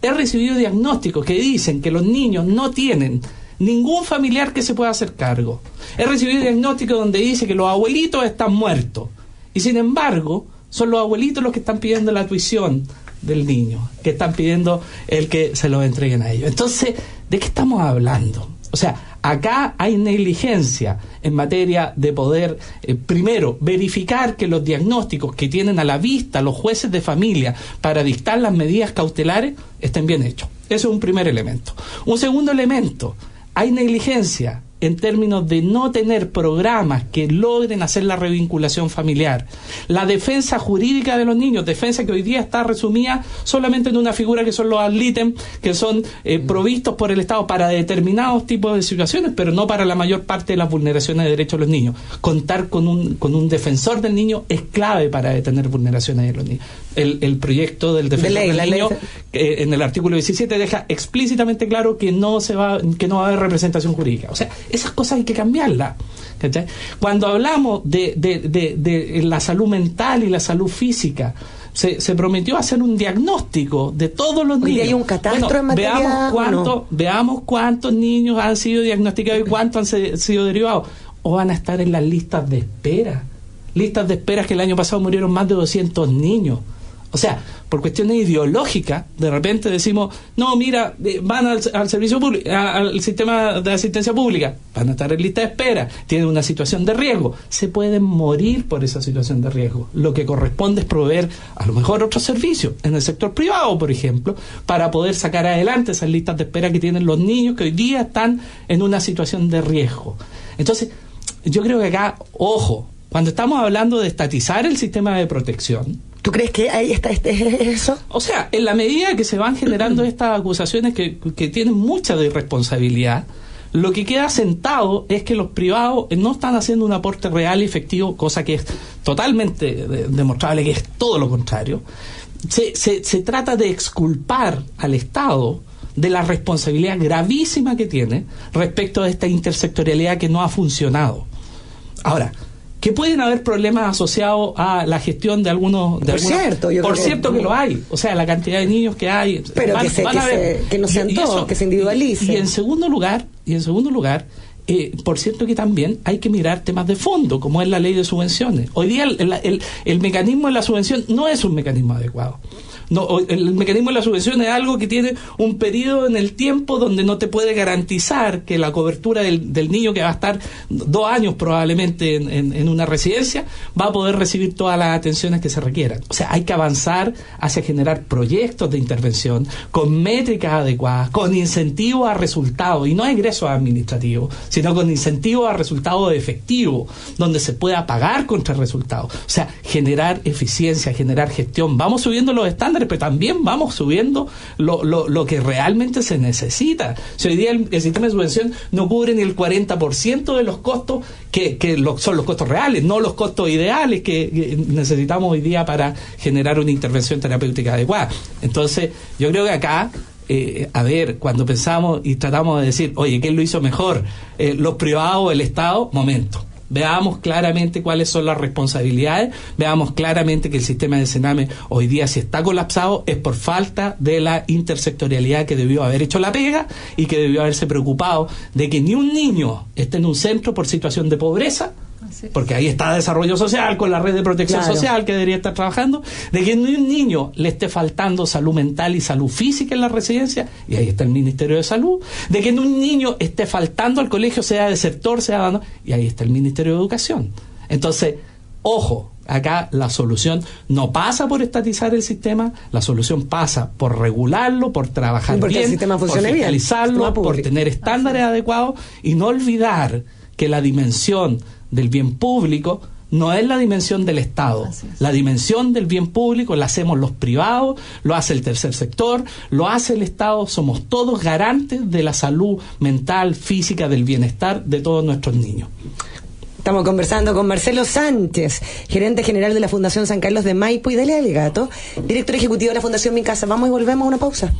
que dicen que los niños no tienen ningún familiar que se pueda hacer cargo. He recibido diagnósticos donde dice que los abuelitos están muertos y sin embargo son los abuelitos los que están pidiendo la tuición del niño, que están pidiendo el que se lo entreguen a ellos. Entonces, ¿de qué estamos hablando? O sea, acá hay negligencia en materia de poder, primero, verificar que los diagnósticos que tienen a la vista los jueces de familia para dictar las medidas cautelares estén bien hechos. Ese es un primer elemento. Un segundo elemento, hay negligencia en términos de no tener programas que logren hacer la revinculación familiar. La defensa jurídica de los niños, defensa que hoy día está resumida solamente en una figura que son los ad litem, que son provistos por el Estado para determinados tipos de situaciones, pero no para la mayor parte de las vulneraciones de derechos de los niños. Contar con un defensor del niño es clave para detener vulneraciones de los niños. El proyecto del defensor del niño, en el artículo 17, deja explícitamente claro que no va a haber representación jurídica. O sea, esas cosas hay que cambiarlas. ¿Cachai? Cuando hablamos de la salud mental y la salud física, se prometió hacer un diagnóstico de todos los niños. Hay un catastro en materia. Veamos cuántos niños han sido diagnosticados y cuántos han sido derivados. O van a estar en las listas de espera. Listas de espera que el año pasado murieron más de 200 niños. O sea, por cuestiones ideológicas, de repente decimos, no, mira, van al servicio público, al sistema de asistencia pública, van a estar en lista de espera, tienen una situación de riesgo, se pueden morir por esa situación de riesgo. Lo que corresponde es proveer a lo mejor otros servicios en el sector privado, por ejemplo, para poder sacar adelante esas listas de espera que tienen los niños que hoy día están en una situación de riesgo. Entonces, yo creo que acá, ojo, cuando estamos hablando de estatizar el sistema de protección, ¿tú crees que ahí está eso? O sea, en la medida que se van generando estas acusaciones que tienen mucha de irresponsabilidad, lo que queda sentado es que los privados no están haciendo un aporte real y efectivo, cosa que es totalmente demostrable que es todo lo contrario. Se trata de exculpar al Estado de la responsabilidad gravísima que tiene respecto a esta intersectorialidad que no ha funcionado. Ahora, que pueden haber problemas asociados a la gestión de algunos... Por cierto que lo hay. O sea, la cantidad de niños que hay... Pero que no sean todos, que se individualicen. Y en segundo lugar, por cierto que también hay que mirar temas de fondo, como es la ley de subvenciones. Hoy día el mecanismo de la subvención no es un mecanismo adecuado. No, el mecanismo de la subvención es algo que tiene un periodo en el tiempo donde no te puede garantizar que la cobertura del niño que va a estar 2 años probablemente en una residencia va a poder recibir todas las atenciones que se requieran. O sea, hay que avanzar hacia generar proyectos de intervención con métricas adecuadas, con incentivos a resultados, y no a ingresos administrativos, sino con incentivos a resultados efectivos, donde se pueda pagar contra resultados. O sea, generar eficiencia, generar gestión. Vamos subiendo los estándares, pero también vamos subiendo lo que realmente se necesita. Si hoy día el sistema de subvención no cubre ni el 40% de los costos que son los costos reales, no los costos ideales que necesitamos hoy día para generar una intervención terapéutica adecuada. Entonces, yo creo que acá, cuando pensamos y tratamos de decir, oye, ¿quién lo hizo mejor? ¿Los privados o el Estado? Momento. Veamos claramente cuáles son las responsabilidades, veamos claramente que el sistema de Sename hoy día, si está colapsado, es por falta de la intersectorialidad que debió haber hecho la pega y que debió haberse preocupado de que ni un niño esté en un centro por situación de pobreza, porque ahí está desarrollo social con la red de protección social que debería estar trabajando, de que ni un niño le esté faltando salud mental y salud física en la residencia, y ahí está el Ministerio de Salud, de que ni un niño esté faltando al colegio, sea desertor, sea dando, y ahí está el Ministerio de Educación. Entonces, ojo, acá la solución no pasa por estatizar el sistema, la solución pasa por regularlo, por trabajar bien, por fiscalizarlo, por tener estándares adecuados, y no olvidar que la dimensión del bien público no es la dimensión del Estado. La dimensión del bien público la hacemos los privados, lo hace el tercer sector, lo hace el Estado. Somos todos garantes de la salud mental, física, del bienestar de todos nuestros niños. Estamos conversando con Marcelo Sánchez, gerente general de la Fundación San Carlos de Maipo, y Delia Delgato, director ejecutivo de la Fundación Mi Casa. Vamos y volvemos a una pausa.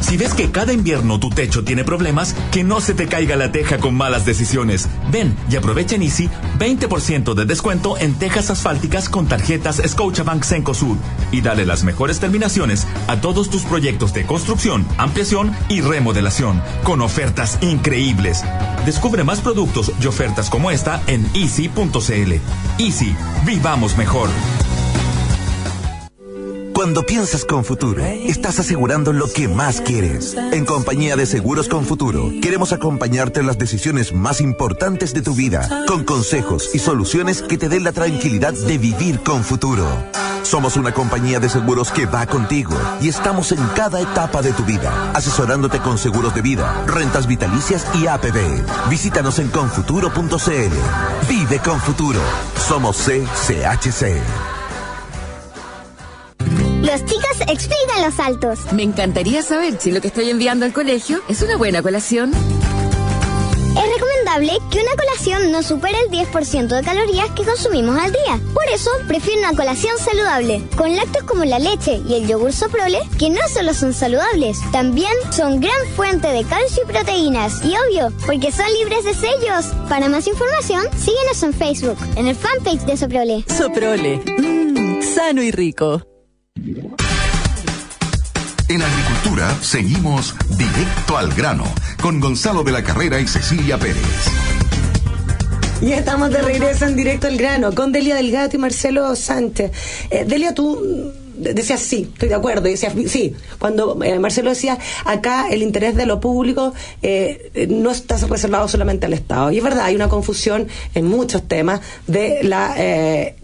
Si ves que cada invierno tu techo tiene problemas, que no se te caiga la teja con malas decisiones. Ven y aprovecha en Easy 20% de descuento en tejas asfálticas con tarjetas Scotiabank Cencosud y dale las mejores terminaciones a todos tus proyectos de construcción, ampliación y remodelación con ofertas increíbles. Descubre más productos y ofertas como esta en easy.cl. Easy, vivamos mejor. Cuando piensas con Futuro, estás asegurando lo que más quieres. En compañía de Seguros con Futuro, queremos acompañarte en las decisiones más importantes de tu vida, con consejos y soluciones que te den la tranquilidad de vivir con futuro. Somos una compañía de seguros que va contigo y estamos en cada etapa de tu vida, asesorándote con seguros de vida, rentas vitalicias y APB. Visítanos en confuturo.cl. Vive con Futuro. Somos CCHC. Los chicos explican los saltos. Me encantaría saber si lo que estoy enviando al colegio es una buena colación. Es recomendable que una colación no supere el 10% de calorías que consumimos al día. Por eso, prefiero una colación saludable, con lácteos como la leche y el yogur Soprole, que no solo son saludables, también son gran fuente de calcio y proteínas. Y obvio, porque son libres de sellos. Para más información, síguenos en Facebook, en el fanpage de Soprole. Soprole, sano y rico. En agricultura seguimos directo al grano con Gonzalo de la Carrera y Cecilia Pérez. Y estamos de regreso en Directo al Grano con Delia Delgado y Marcelo Sánchez. Delia, tú decías sí, estoy de acuerdo, y decías sí, cuando Marcelo decía acá el interés de lo público no está reservado solamente al Estado, y es verdad, hay una confusión en muchos temas de la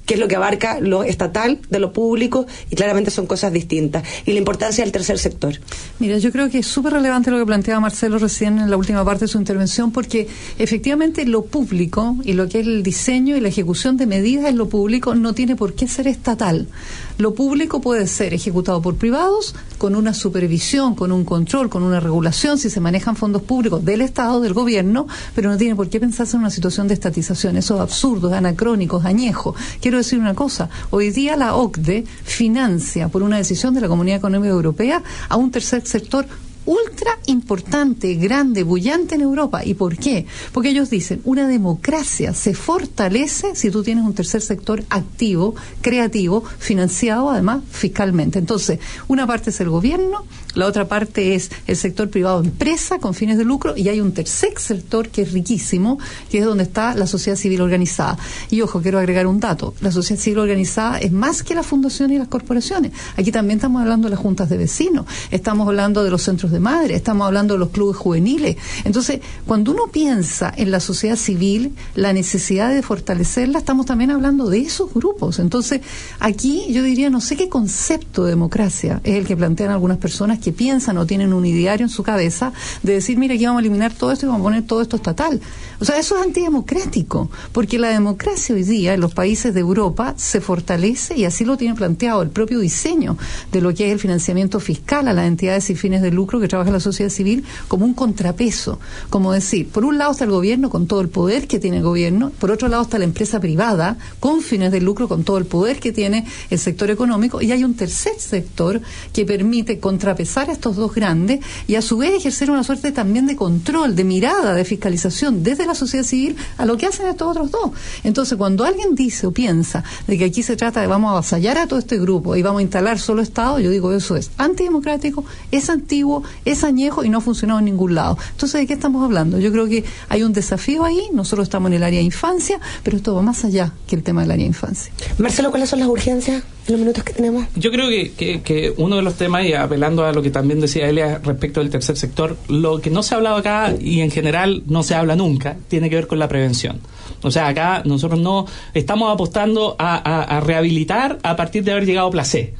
qué es lo que abarca lo estatal de lo público, y claramente son cosas distintas, y la importancia del tercer sector. Mira, yo creo que es súper relevante lo que planteaba Marcelo recién en la última parte de su intervención, porque efectivamente lo público y lo que es el diseño y la ejecución de medidas en lo público no tiene por qué ser estatal. Lo público puede ser ejecutado por privados con una supervisión, con un control, con una regulación, si se manejan fondos públicos del Estado, del gobierno, pero no tiene por qué pensarse en una situación de estatización. Eso es absurdo, es anacrónico, es añejo. Quiero decir una cosa, hoy día la OCDE financia por una decisión de la Comunidad Económica Europea a un tercer sector ultra importante, grande, bullante en Europa. ¿Y por qué? Porque ellos dicen, una democracia se fortalece si tú tienes un tercer sector activo, creativo, financiado además fiscalmente. Entonces, una parte es el gobierno, la otra parte es el sector privado, empresa con fines de lucro, y hay un tercer sector que es riquísimo, que es donde está la sociedad civil organizada. Y ojo, quiero agregar un dato, la sociedad civil organizada es más que las fundaciones y las corporaciones. Aquí también estamos hablando de las juntas de vecinos, estamos hablando de los centros de madre, estamos hablando de los clubes juveniles. Entonces, cuando uno piensa en la sociedad civil, la necesidad de fortalecerla, estamos también hablando de esos grupos. Entonces, aquí yo diría, no sé qué concepto de democracia es el que plantean algunas personas que piensan o tienen un ideario en su cabeza de decir, mira, aquí vamos a eliminar todo esto y vamos a poner todo esto estatal. O sea, eso es antidemocrático, porque la democracia hoy día en los países de Europa se fortalece, y así lo tiene planteado el propio diseño de lo que es el financiamiento fiscal a las entidades sin fines de lucro que trabaja la sociedad civil, como un contrapeso, como decir, por un lado está el gobierno con todo el poder que tiene el gobierno, por otro lado está la empresa privada con fines de lucro con todo el poder que tiene el sector económico, y hay un tercer sector que permite contrapesar a estos dos grandes y a su vez ejercer una suerte también de control, de mirada, de fiscalización desde la sociedad civil a lo que hacen estos otros dos. Entonces, cuando alguien dice o piensa de que aquí se trata de vamos a avasallar a todo este grupo y vamos a instalar solo Estado, yo digo, eso es antidemocrático, es antiguo, es añejo y no ha funcionado en ningún lado. Entonces, ¿de qué estamos hablando? Yo creo que hay un desafío ahí, nosotros estamos en el área de infancia, pero esto va más allá que el tema del área de infancia. Marcelo, ¿cuáles son las urgencias en los minutos que tenemos? Yo creo que uno de los temas, y apelando a lo que también decía Elia respecto del tercer sector, lo que no se ha hablado acá y en general no se habla nunca, tiene que ver con la prevención. O sea, acá nosotros no estamos apostando a rehabilitar a partir de haber llegado placé.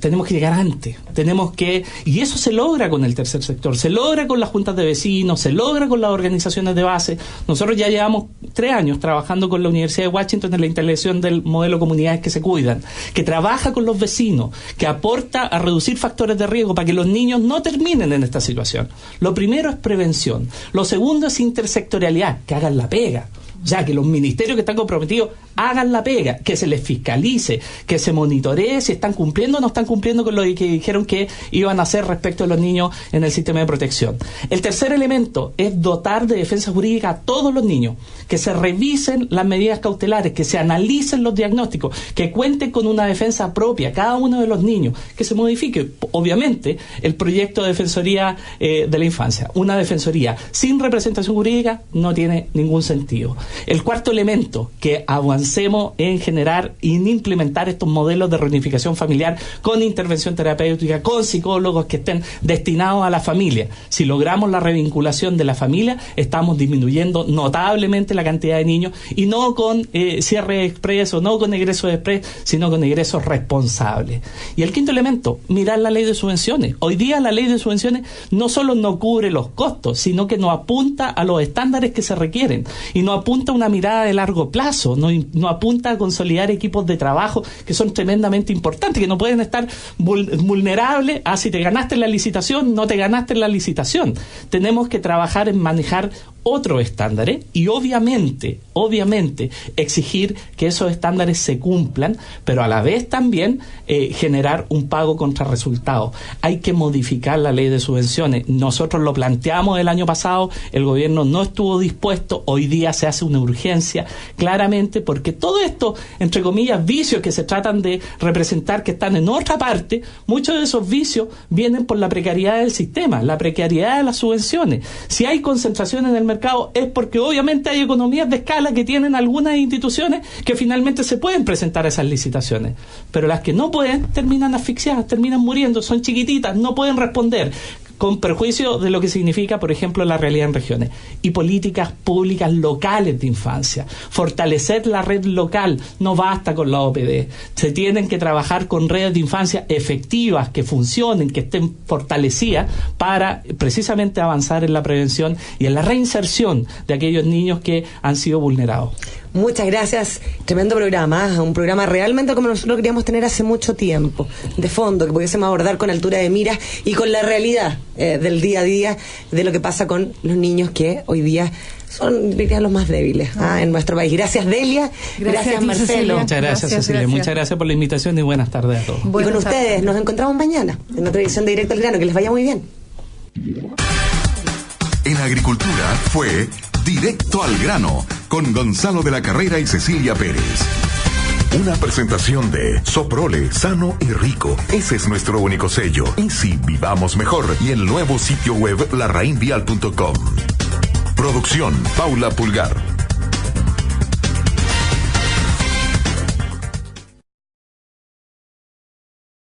Tenemos que llegar antes, y eso se logra con el tercer sector, se logra con las juntas de vecinos, se logra con las organizaciones de base. Nosotros ya llevamos 3 años trabajando con la Universidad de Washington en la instalación del modelo Comunidades que se Cuidan, que trabaja con los vecinos, que aporta a reducir factores de riesgo para que los niños no terminen en esta situación. Lo primero es prevención, lo segundo es intersectorialidad, que hagan la pega. Ya que los ministerios que están comprometidos hagan la pega, que se les fiscalice, que se monitoree si están cumpliendo o no están cumpliendo con lo que dijeron que iban a hacer respecto a los niños en el sistema de protección. El tercer elemento es dotar de defensa jurídica a todos los niños, que se revisen las medidas cautelares, que se analicen los diagnósticos, que cuenten con una defensa propia cada uno de los niños, que se modifique, obviamente, el proyecto de defensoría de la infancia. Una defensoría sin representación jurídica no tiene ningún sentido. El cuarto elemento, que avanzar avancemos en generar y en implementar estos modelos de reunificación familiar con intervención terapéutica, con psicólogos que estén destinados a la familia. Si logramos la revinculación de la familia, estamos disminuyendo notablemente la cantidad de niños, y no con cierre express o no con egresos express, sino con egresos responsables. Y el quinto elemento, mirar la ley de subvenciones. Hoy día la ley de subvenciones no solo no cubre los costos, sino que nos apunta a los estándares que se requieren, y nos apunta a una mirada de largo plazo, nos apunta a consolidar equipos de trabajo que son tremendamente importantes, que no pueden estar vulnerables a si te ganaste la licitación, no te ganaste la licitación. Tenemos que trabajar en manejar otros estándares y obviamente exigir que esos estándares se cumplan, pero a la vez también generar un pago contra resultados. Hay que modificar la ley de subvenciones. Nosotros lo planteamos el año pasado, el gobierno no estuvo dispuesto, hoy día se hace una urgencia, claramente, porque todo esto, entre comillas, vicios que se tratan de representar que están en otra parte, muchos de esos vicios vienen por la precariedad del sistema, la precariedad de las subvenciones. Si hay concentración en el mercado, es porque obviamente hay economías de escala que tienen algunas instituciones que finalmente se pueden presentar a esas licitaciones, pero las que no pueden terminan asfixiadas, terminan muriendo, son chiquititas, no pueden responder, con perjuicio de lo que significa, por ejemplo, la realidad en regiones. Y políticas públicas locales de infancia. Fortalecer la red local, no basta con la OPD. Se tienen que trabajar con redes de infancia efectivas, que funcionen, que estén fortalecidas para precisamente avanzar en la prevención y en la reinserción de aquellos niños que han sido vulnerados. Muchas gracias. Tremendo programa, un programa realmente como nosotros queríamos tener hace mucho tiempo, de fondo, que pudiésemos abordar con altura de miras y con la realidad del día a día de lo que pasa con los niños que hoy día son, diría, los más débiles en nuestro país. Gracias, Delia. Gracias, Marcelo. Muchas gracias, Cecilia. Muchas gracias por la invitación y buenas tardes a todos. Y con ustedes nos encontramos mañana en otra edición de Directo al Grano. Que les vaya muy bien. En agricultura fue Directo al Grano con Gonzalo de la Carrera y Cecilia Pérez. Una presentación de Soprole, sano y rico. Ese es nuestro único sello. Easy, vivamos mejor. Y el nuevo sitio web larrainvial.com. Producción Paula Pulgar.